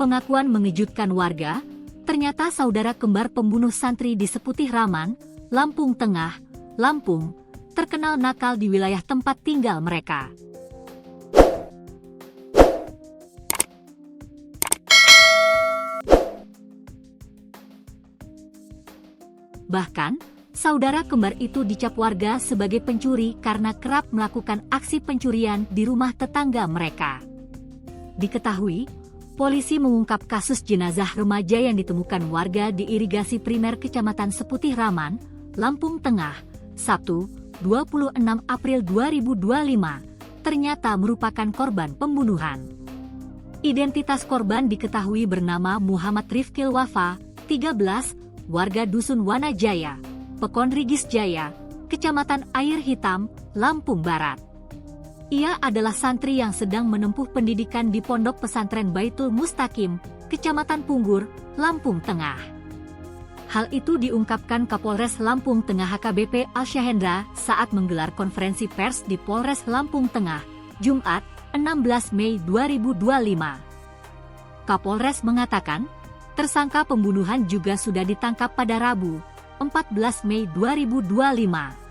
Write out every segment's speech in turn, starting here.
Pengakuan mengejutkan warga, ternyata saudara kembar pembunuh santri di Seputih Raman, Lampung Tengah, Lampung, terkenal nakal di wilayah tempat tinggal mereka. Bahkan, saudara kembar itu dicap warga sebagai pencuri karena kerap melakukan aksi pencurian di rumah tetangga mereka. Diketahui, polisi mengungkap kasus jenazah remaja yang ditemukan warga di irigasi primer Kecamatan Seputih Raman, Lampung Tengah, Sabtu, 26 April 2025, ternyata merupakan korban pembunuhan. Identitas korban diketahui bernama Muhammad Rifkil Wafa, 13, warga Dusun Wanajaya, Pekon Rigis Jaya, Kecamatan Air Hitam, Lampung Barat. Ia adalah santri yang sedang menempuh pendidikan di Pondok Pesantren Baitul Mustaqim, Kecamatan Punggur, Lampung Tengah. Hal itu diungkapkan Kapolres Lampung Tengah HKBP Alsyahendra saat menggelar konferensi pers di Polres Lampung Tengah, Jumat, 16 Mei 2025. Kapolres mengatakan, tersangka pembunuhan juga sudah ditangkap pada Rabu, 14 Mei 2025.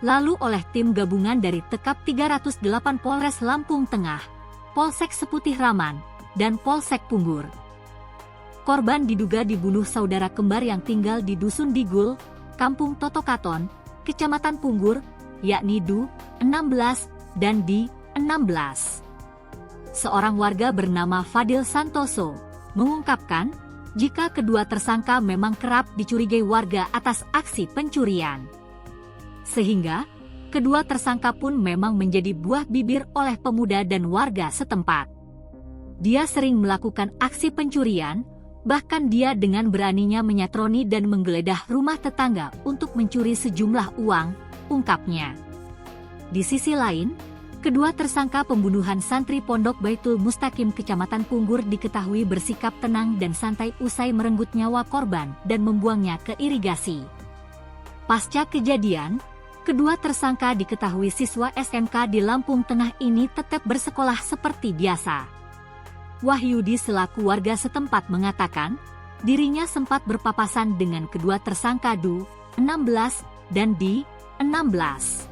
Lalu oleh tim gabungan dari Tekap 308 Polres Lampung Tengah, Polsek Seputih Raman, dan Polsek Punggur. Korban diduga dibunuh saudara kembar yang tinggal di Dusun Digul, Kampung Totokaton, Kecamatan Punggur, yakni Du, 16, dan Di, 16. Seorang warga bernama Fadil Santoso mengungkapkan, jika kedua tersangka memang kerap dicurigai warga atas aksi pencurian. Sehingga, kedua tersangka pun memang menjadi buah bibir oleh pemuda dan warga setempat. Dia sering melakukan aksi pencurian, bahkan dia dengan beraninya menyatroni dan menggeledah rumah tetangga untuk mencuri sejumlah uang, ungkapnya. Di sisi lain, kedua tersangka pembunuhan santri Pondok Baitul Mustaqim Kecamatan Punggur diketahui bersikap tenang dan santai usai merenggut nyawa korban dan membuangnya ke irigasi. Pasca kejadian, kedua tersangka diketahui siswa SMK di Lampung Tengah ini tetap bersekolah seperti biasa. Wahyudi selaku warga setempat mengatakan, dirinya sempat berpapasan dengan kedua tersangka Du, 16, dan Di, 16.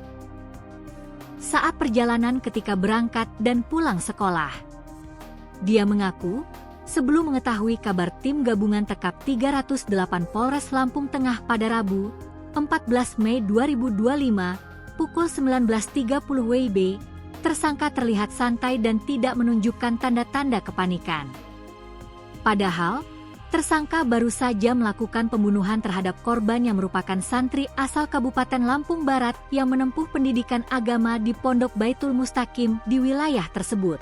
Saat perjalanan ketika berangkat dan pulang sekolah. Dia mengaku, sebelum mengetahui kabar tim gabungan Tekap 308 Polres Lampung Tengah pada Rabu, 14 Mei 2025, pukul 19.30 WIB, tersangka terlihat santai dan tidak menunjukkan tanda-tanda kepanikan. Padahal, tersangka baru saja melakukan pembunuhan terhadap korban yang merupakan santri asal Kabupaten Lampung Barat yang menempuh pendidikan agama di Pondok Baitul Mustaqim di wilayah tersebut.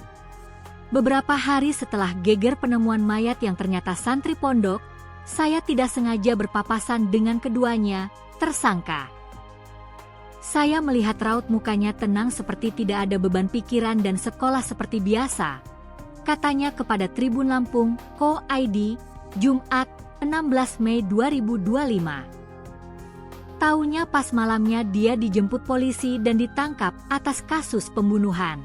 Beberapa hari setelah geger penemuan mayat yang ternyata santri pondok, saya tidak sengaja berpapasan dengan keduanya, tersangka. Saya melihat raut mukanya tenang seperti tidak ada beban pikiran dan sekolah seperti biasa, katanya kepada Tribun Lampung, Ko ID, Jumat, 16 Mei 2025. Taunya pas malamnya dia dijemput polisi dan ditangkap atas kasus pembunuhan.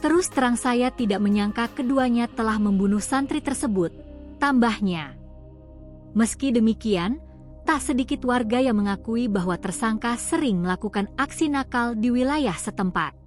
Terus terang saya tidak menyangka keduanya telah membunuh santri tersebut, tambahnya. Meski demikian, tak sedikit warga yang mengakui bahwa tersangka sering melakukan aksi nakal di wilayah setempat.